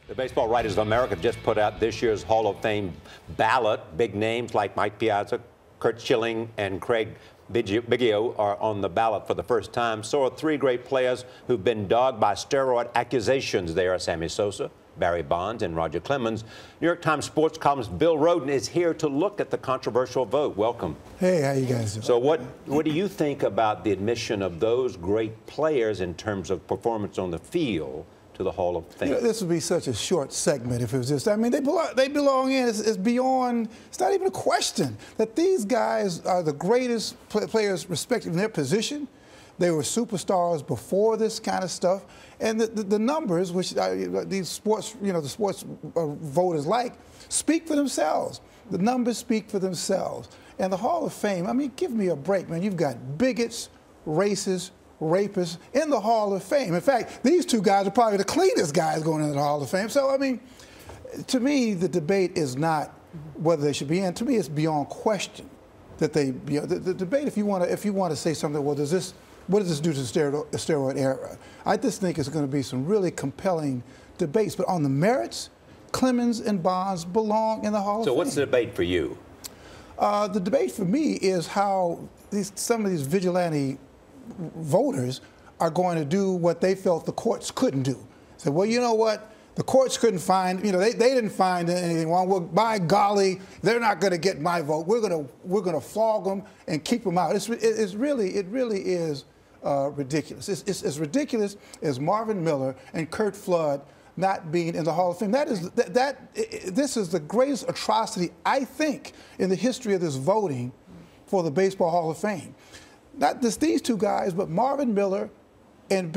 The Baseball Writers of America just put out this year's Hall of Fame ballot. Big names like Mike Piazza, Curt Schilling, and Craig Biggio are on the ballot for the first time. So are three great players who've been dogged by steroid accusations. They are Sammy Sosa, Barry Bonds, and Roger Clemens. New York Times sports columnist Bill Rhoden is here to look at the controversial vote. Welcome. Hey, how you guys doing? So what do you think about the admission of those great players in terms of performance on the field to the Hall of Fame? You know, this would be such a short segment if it was just, I mean, they belong in. It's beyond, it's not even a question that these guys are the greatest players respected in their position. They were superstars before this kind of stuff. And the numbers, which these sports, the sports voters like, speak for themselves. The numbers speak for themselves. And the Hall of Fame, I mean, give me a break, man. You've got bigots, racists, rapists in the Hall of Fame. In fact, these two guys are probably the cleanest guys going into the Hall of Fame. So, I mean, to me, the debate is not whether they should be in. To me, it's beyond question that they be. The debate, if you want to say something, well, what does this do to the steroid era? I just think it's going to be some really compelling debates. But on the merits, Clemens and Bonds belong in the Hall of Fame. So what's the debate for you? The debate for me is how some of these vigilante voters are going to do what they felt the courts couldn't do. Say, well, you know what? The courts couldn't find, they didn't find anything wrong. Well, by golly, they're not going to get my vote. We're going to flog them and keep them out. It really is ridiculous. It's as ridiculous as Marvin Miller and Curt Flood not being in the Hall of Fame. This is the greatest atrocity, I think, in the history of this voting for the Baseball Hall of Fame. Not just these two guys, but Marvin Miller and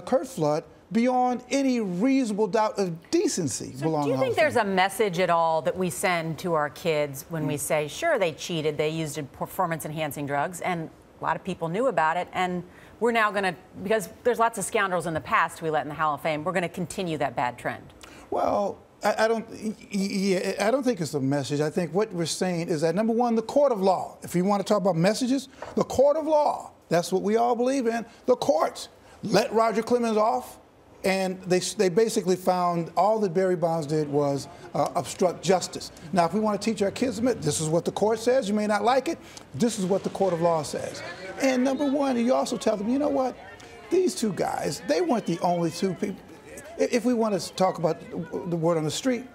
Curt Flood, beyond any reasonable doubt of decency, belong. Do you think there's a message at all that we send to our kids when we say, sure, they cheated, they used performance-enhancing drugs, and a lot of people knew about it, and we're now going to, because there's lots of scoundrels in the past we let in the Hall of Fame, we're going to continue that bad trend? Well, I don't think it's a message. I think what we're saying is that, number one, the court of law. If you want to talk about messages, the court of law, that's what we all believe in. The courts let Roger Clemens off, and they basically found all that Barry Bonds did was obstruct justice. Now, if we want to teach our kids, this is what the court says. You may not like it. This is what the court of law says. And number one, you also tell them, you know what? These two guys, they weren't the only two people. If we want to talk about the word on the street,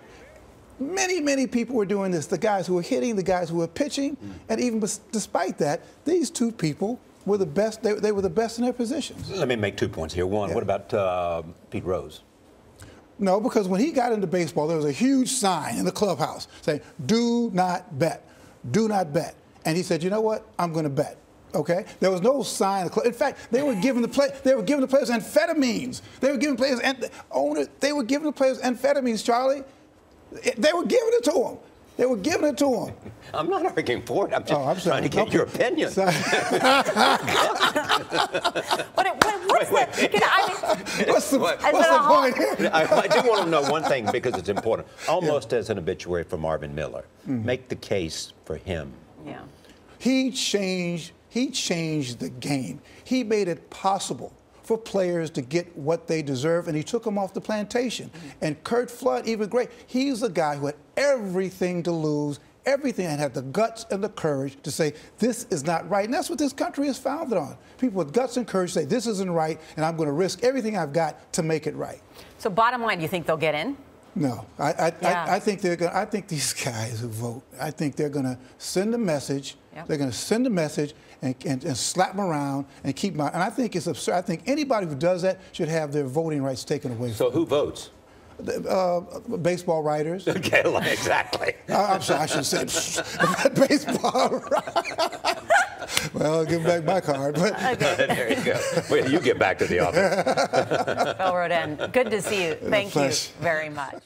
many people were doing this. The guys who were hitting, the guys who were pitching, and even despite that, these two people were the best. They were the best in their positions. Let me make 2 points here. One, what about Pete Rose? No, because when he got into baseball, there was a huge sign in the clubhouse saying, "Do not bet, do not bet." And he said, "You know what? I'm going to bet." Okay, there was no sign. In fact, they were giving the players amphetamines. They were giving players They were giving the players amphetamines, Charlie. They were giving it to them. They were giving it to them. I'm not arguing for it. I'm just trying to get your opinion. What's the point here? I do want to know one thing because it's important. Almost as an obituary for Marvin Miller. Make the case for him. Yeah. He changed the game. He made it possible for players to get what they deserve, and he took them off the plantation. And Curt Flood, even great, he's a guy who had everything to lose, everything, and had the guts and the courage to say, this is not right. And that's what this country is founded on. People with guts and courage say, this isn't right, and I'm going to risk everything I've got to make it right. So bottom line, do you think they'll get in? No, I think they're going. I think these guys who vote, I think they're going to send a message. Yep. They're going to send a message and slap them around and keep them out. And I think it's absurd. I think anybody who does that should have their voting rights taken away. So who votes? Baseball writers. Okay, exactly. I'm sorry, I should say baseball. Well, I'll give back my card. But there you go. Well, you get back to the office. Bill Rhoden, good to see you. Thank you very much.